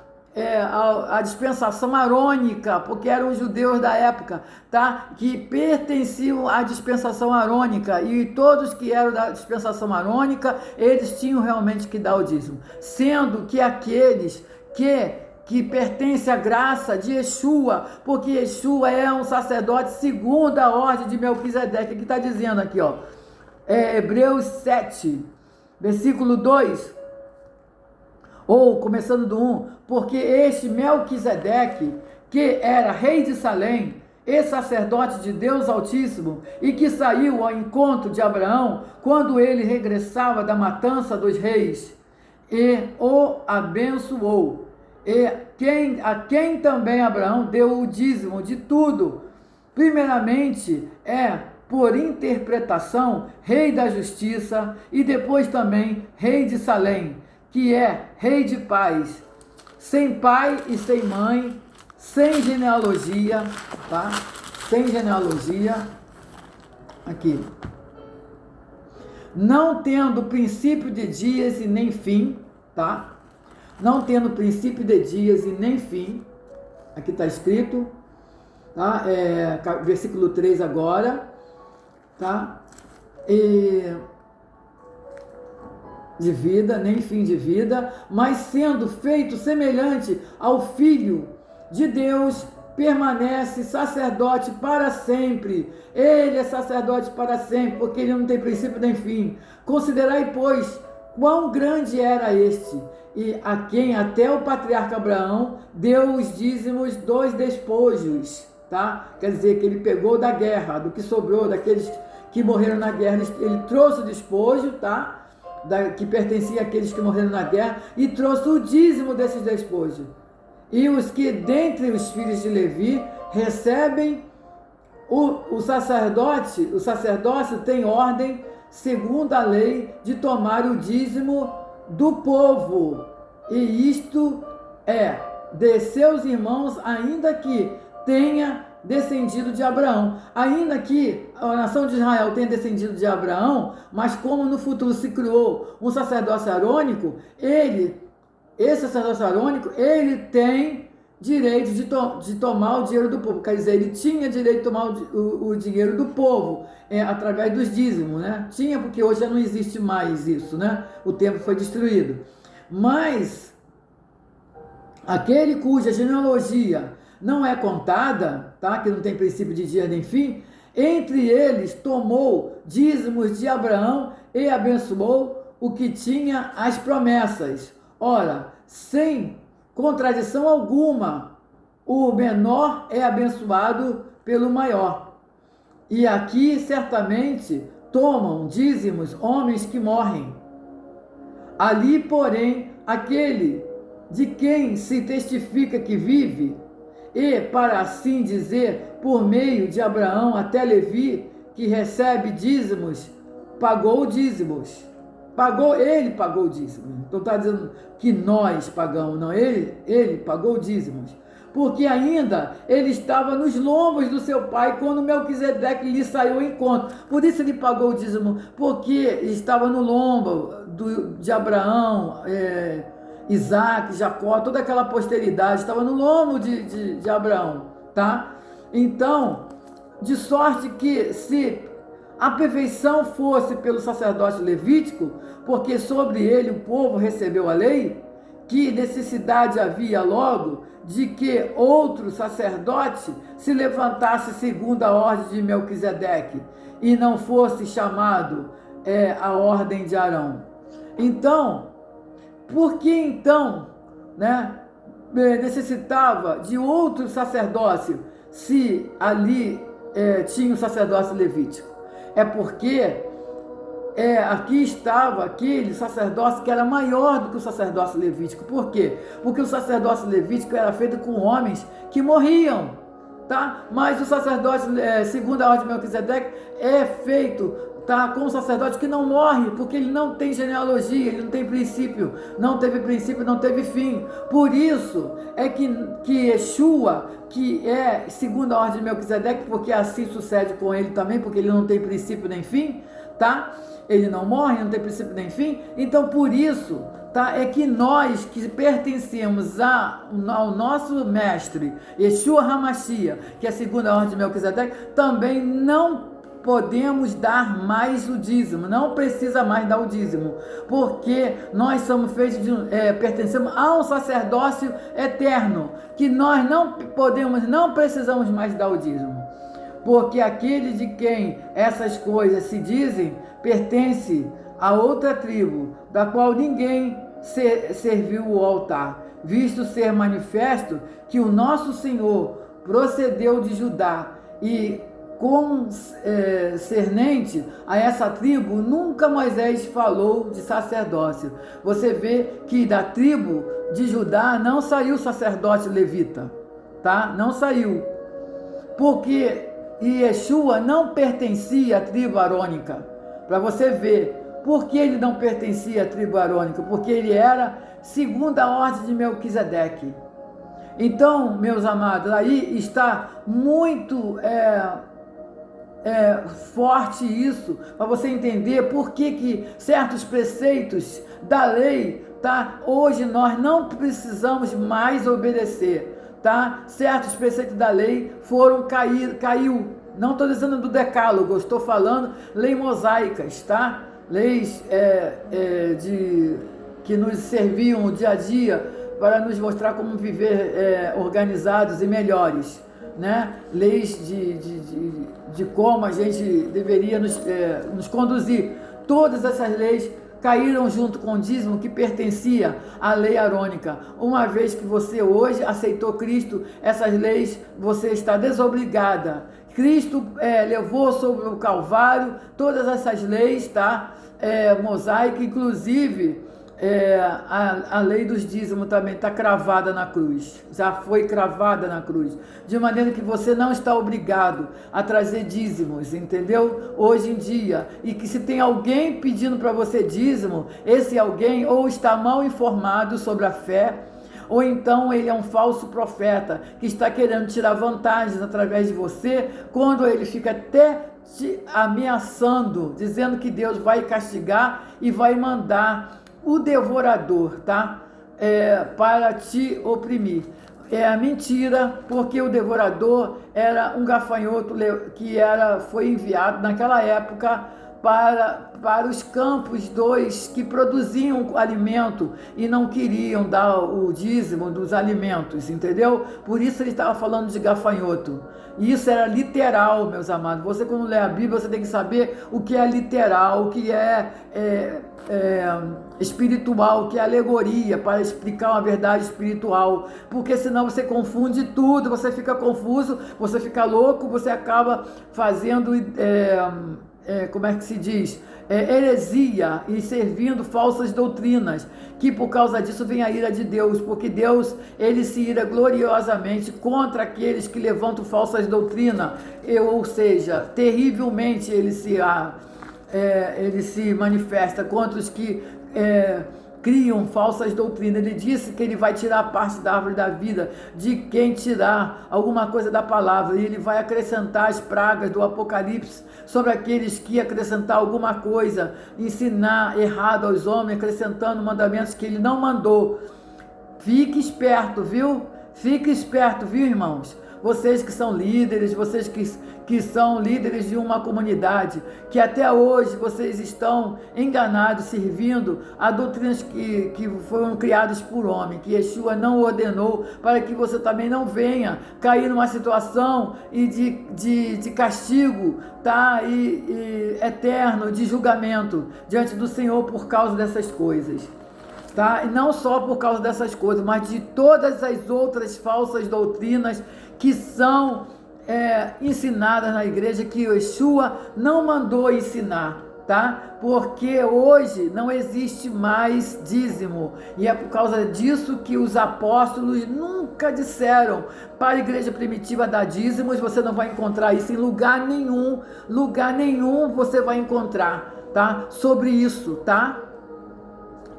dispensação arônica, porque eram os judeus da época, tá? Que pertenciam à dispensação arônica, e todos que eram da dispensação arônica, eles tinham realmente que dar o dízimo, sendo que aqueles que pertencem à graça de Yeshua, porque Yeshua é um sacerdote segundo a ordem de Melquisedeque, que está dizendo aqui, ó, Hebreus 7, versículo 2, ou começando do 1, porque este Melquisedeque, que era rei de Salém, e sacerdote de Deus Altíssimo, e que saiu ao encontro de Abraão, quando ele regressava da matança dos reis, e o abençoou, a quem também Abraão deu o dízimo de tudo. Primeiramente por interpretação, rei da justiça, e depois também rei de Salém, que é rei de paz, sem pai e sem mãe, sem genealogia, tá? Sem genealogia, aqui, não tendo princípio de dias e nem fim, tá? Não tendo princípio de dias e nem fim, aqui está escrito, tá? Versículo 3 agora, tá? De vida, nem fim de vida, mas sendo feito semelhante ao Filho de Deus, permanece sacerdote para sempre. Ele é sacerdote para sempre, porque ele não tem princípio nem fim. Considerai, pois, quão grande era este, e a quem até o patriarca Abraão deu os dízimos dos despojos, tá? Quer dizer, que ele pegou da guerra, do que sobrou, daqueles que morreram na guerra, ele trouxe o despojo, tá? Que pertencia àqueles que morreram na guerra, e trouxe o dízimo desses despojos. E os que dentre os filhos de Levi recebem o sacerdócio tem ordem, segundo a lei, de tomar o dízimo do povo, e isto de seus irmãos, ainda que tenha descendido de Abraão. Ainda que a nação de Israel tenha descendido de Abraão, mas como no futuro se criou um sacerdócio arônico, esse sacerdócio arônico, ele tem direito de tomar o dinheiro do povo. Quer dizer, ele tinha direito de tomar o dinheiro do povo através dos dízimos, né? Tinha, porque hoje já não existe mais isso, né? O templo foi destruído. Mas aquele cuja genealogia não é contada, tá? Que não tem princípio de dia nem fim, entre eles tomou dízimos de Abraão e abençoou o que tinha as promessas. Ora, sem contradição alguma, o menor é abençoado pelo maior. E aqui certamente tomam dízimos homens que morrem. Ali, porém, aquele de quem se testifica que vive, e, para assim dizer, por meio de Abraão até Levi, que recebe dízimos, pagou dízimos. ele pagou o dízimo. Não está dizendo que nós pagamos, não, ele pagou dízimos. Porque ainda ele estava nos lombos do seu pai quando Melquisedeque lhe saiu ao encontro. Por isso ele pagou o dízimo, porque estava no lombo de Abraão, Isaac, Jacó, toda aquela posteridade, estava no lombo de Abraão, tá? Então, de sorte que se a perfeição fosse pelo sacerdócio levítico, porque sobre ele o povo recebeu a lei, que necessidade havia logo de que outro sacerdote se levantasse segundo a ordem de Melquisedeque e não fosse chamado a ordem de Arão. Então, por que então, né, necessitava de outro sacerdócio se ali tinha o sacerdócio levítico? É porque aqui estava aquele sacerdócio que era maior do que o sacerdócio levítico. Por quê? Porque o sacerdócio levítico era feito com homens que morriam, tá? Mas o sacerdócio, segundo a ordem de Melquisedeque, é feito, tá, com um sacerdote que não morre, porque ele não tem genealogia, ele não tem princípio, não teve fim. Por isso é que Yeshua, que é segundo a ordem de Melquisedeque, porque assim sucede com ele também, porque ele não tem princípio nem fim, tá? Ele não morre, não tem princípio nem fim. Então, por isso, tá, é que nós que pertencemos ao nosso mestre, Yeshua HaMashiach, que é segundo a ordem de Melquisedeque, também não podemos dar mais o dízimo, não precisa mais dar o dízimo, porque nós somos feitos pertencemos a um sacerdócio eterno, que nós não precisamos mais dar o dízimo. Porque aquele de quem essas coisas se dizem, pertence a outra tribo, da qual ninguém serviu o altar, visto ser manifesto que o nosso Senhor procedeu de Judá e concernente a essa tribo, nunca Moisés falou de sacerdócio. Você vê que da tribo de Judá não saiu sacerdote levita, tá? Não saiu. Porque Yeshua não pertencia à tribo arônica. Para você ver, por que ele não pertencia à tribo arônica? Porque ele era segundo a ordem de Melquisedeque. Então, meus amados, aí está muito forte isso, para você entender por que certos preceitos da lei, tá? Hoje nós não precisamos mais obedecer. Tá? Certos preceitos da lei caiu. Não estou dizendo do decálogo, estou falando leis mosaicas, tá? Leis que nos serviam o dia a dia para nos mostrar como viver organizados e melhores, né? Leis de como a gente deveria nos conduzir. Todas essas leis caíram junto com o dízimo que pertencia à lei arônica. Uma vez que você hoje aceitou Cristo, essas leis você está desobrigada. Cristo levou sobre o Calvário todas essas leis, tá? Mosaica, inclusive a lei dos dízimos também está cravada na cruz, já foi cravada na cruz, de maneira que você não está obrigado a trazer dízimos, entendeu? Hoje em dia, e que se tem alguém pedindo para você dízimo, esse alguém ou está mal informado sobre a fé, ou então ele é um falso profeta que está querendo tirar vantagens através de você, quando ele fica até te ameaçando, dizendo que Deus vai castigar e vai mandar o devorador, tá? Para te oprimir. É a mentira, porque o devorador era um gafanhoto que foi enviado naquela época para os campos que produziam alimento e não queriam dar o dízimo dos alimentos, entendeu? Por isso ele estava falando de gafanhoto. E isso era literal, meus amados. Você, quando lê a Bíblia, você tem que saber o que é literal, o que é espiritual, o que é alegoria, para explicar uma verdade espiritual. Porque senão você confunde tudo, você fica confuso, você fica louco, você acaba fazendo... como é que se diz? Heresia e servindo falsas doutrinas, que por causa disso vem a ira de Deus, porque Deus, ele se ira gloriosamente contra aqueles que levantam falsas doutrinas, ou seja, terrivelmente ele se ele se manifesta contra os que criam falsas doutrinas. Ele disse que ele vai tirar parte da árvore da vida de quem tirar alguma coisa da palavra, e ele vai acrescentar as pragas do Apocalipse sobre aqueles que acrescentar alguma coisa, ensinar errado aos homens, acrescentando mandamentos que ele não mandou. Fique esperto, viu? Fique esperto, viu, irmãos? Vocês que são líderes, vocês que são líderes de uma comunidade, que até hoje vocês estão enganados, servindo a doutrinas que foram criadas por homem, que Yeshua não ordenou, para que você também não venha cair numa situação de castigo, tá? E eterno, de julgamento diante do Senhor por causa dessas coisas. Tá? E não só por causa dessas coisas, mas de todas as outras falsas doutrinas que são ensinadas na igreja, que Yeshua não mandou ensinar, tá? Porque hoje não existe mais dízimo, e é por causa disso que os apóstolos nunca disseram para a igreja primitiva dar dízimos. Você não vai encontrar isso em lugar nenhum você vai encontrar, tá? Sobre isso, tá?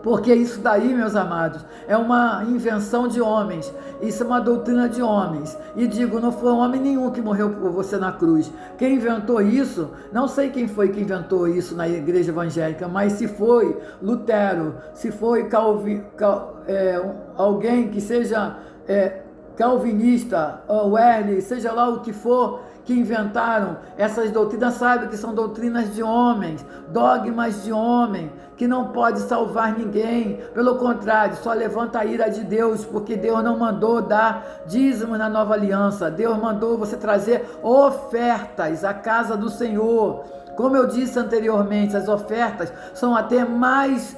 Porque isso daí, meus amados, é uma invenção de homens, isso é uma doutrina de homens. E digo, não foi homem nenhum que morreu por você na cruz. Quem inventou isso, não sei quem foi que inventou isso na igreja evangélica, mas se foi Lutero, se foi alguém que seja calvinista, ou Wesley, seja lá o que for, que inventaram essas doutrinas, sabe que são doutrinas de homens, dogmas de homem, que não pode salvar ninguém. Pelo contrário, só levanta a ira de Deus, porque Deus não mandou dar dízimo na nova aliança. Deus mandou você trazer ofertas à casa do Senhor. Como eu disse anteriormente, as ofertas são até mais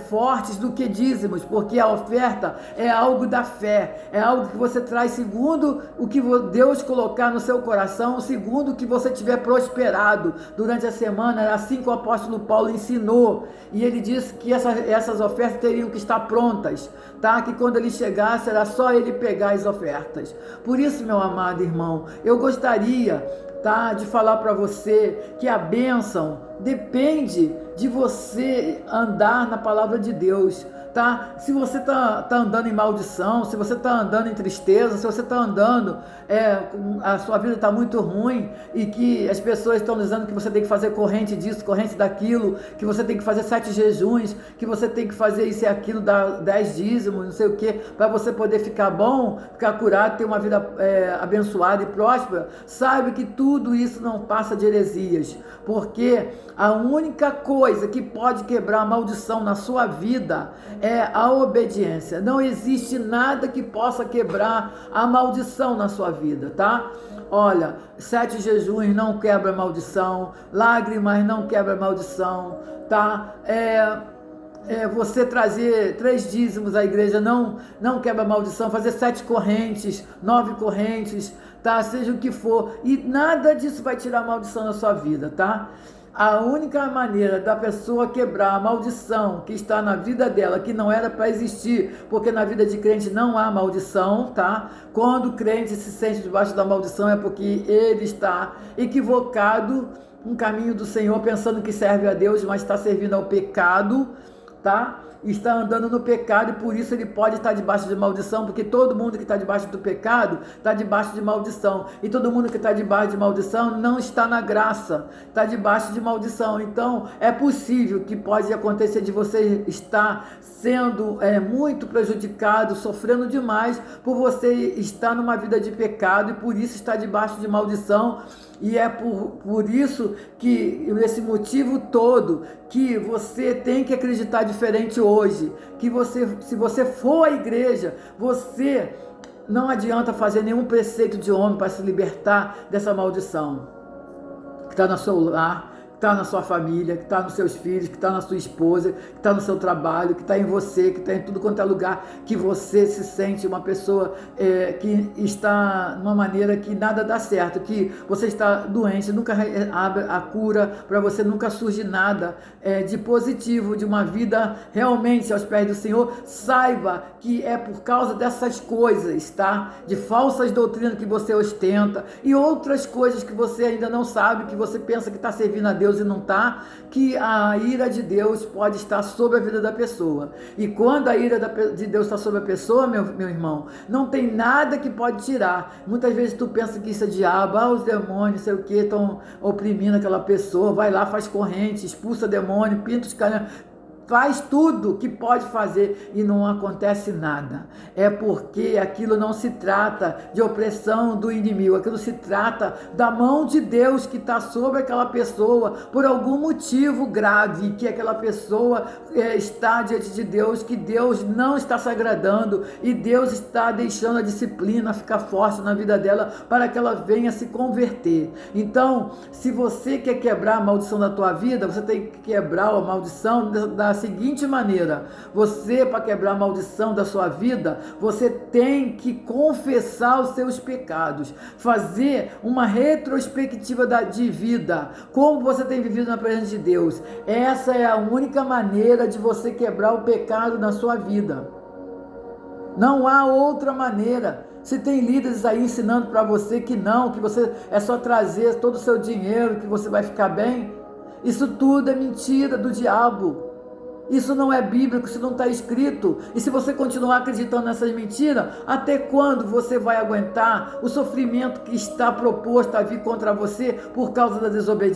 fortes do que dízimos, porque a oferta é algo da fé, é algo que você traz segundo o que Deus colocar no seu coração, segundo o que você tiver prosperado durante a semana. Era assim que o apóstolo Paulo ensinou, e ele disse que essas ofertas teriam que estar prontas, tá? Que quando ele chegasse era só ele pegar as ofertas. Por isso, meu amado irmão, eu gostaria, tá, de falar para você que a bênção depende de você andar na palavra de Deus, tá? Se você tá andando em maldição, se você tá andando em tristeza, se você tá andando, a sua vida tá muito ruim, e que as pessoas estão dizendo que você tem que fazer corrente disso, corrente daquilo, que você tem que fazer 7 jejuns, que você tem que fazer isso e aquilo, dar 10 dízimos, não sei o que, para você poder ficar bom, ficar curado, ter uma vida abençoada e próspera, saiba que tudo isso não passa de heresias, porque a única coisa que pode quebrar a maldição na sua vida é a obediência. Não existe nada que possa quebrar a maldição na sua vida, tá? Olha, 7 jejuns não quebra a maldição, lágrimas não quebra a maldição, tá? Você trazer 3 dízimos à igreja não quebra a maldição, fazer 7 correntes, 9 correntes, tá? Seja o que for, e nada disso vai tirar a maldição da sua vida, tá? A única maneira da pessoa quebrar a maldição que está na vida dela, que não era para existir, porque na vida de crente não há maldição, tá? Quando o crente se sente debaixo da maldição é porque ele está equivocado no caminho do Senhor, pensando que serve a Deus, mas está servindo ao pecado, tá? Está andando no pecado, e por isso ele pode estar debaixo de maldição, porque todo mundo que está debaixo do pecado está debaixo de maldição, e todo mundo que está debaixo de maldição não está na graça, está debaixo de maldição. Então é possível que pode acontecer de você estar sendo muito prejudicado, sofrendo demais por você estar numa vida de pecado, e por isso está debaixo de maldição. E é por isso que, esse motivo todo, que você tem que acreditar diferente hoje, que se você for à igreja, você não adianta fazer nenhum preceito de homem para se libertar dessa maldição que está no seu lar, que está na sua família, que está nos seus filhos, que está na sua esposa, que está no seu trabalho, que está em você, que está em tudo quanto é lugar, que você se sente uma pessoa que está numa maneira que nada dá certo, que você está doente, nunca abre a cura para você, nunca surge nada de positivo, de uma vida realmente aos pés do Senhor. Saiba que é por causa dessas coisas, tá? De falsas doutrinas que você ostenta, e outras coisas que você ainda não sabe, que você pensa que está servindo a Deus, Deus e não está, que a ira de Deus pode estar sobre a vida da pessoa. E quando a ira de Deus está sobre a pessoa, meu irmão, não tem nada que pode tirar. Muitas vezes tu pensa que isso é diabo, os demônios, sei o que, estão oprimindo aquela pessoa, vai lá, faz corrente, expulsa demônio, pinta os caras, faz tudo que pode fazer e não acontece nada. É porque aquilo não se trata de opressão do inimigo, aquilo se trata da mão de Deus que está sobre aquela pessoa por algum motivo grave, que aquela pessoa está diante de Deus, que Deus não está se agradando e Deus está deixando a disciplina ficar forte na vida dela para que ela venha se converter. Então, se você quer quebrar a maldição da tua vida, você tem que quebrar a maldição da seguinte maneira: você, para quebrar a maldição da sua vida, você tem que confessar os seus pecados, fazer uma retrospectiva de vida, como você tem vivido na presença de Deus. Essa é a única maneira de você quebrar o pecado na sua vida. Não há outra maneira. Se tem líderes aí ensinando para você que não, que você é só trazer todo o seu dinheiro, que você vai ficar bem, isso tudo é mentira do diabo. Isso não é bíblico, isso não está escrito. E se você continuar acreditando nessas mentiras, até quando você vai aguentar o sofrimento que está proposto a vir contra você por causa da desobediência?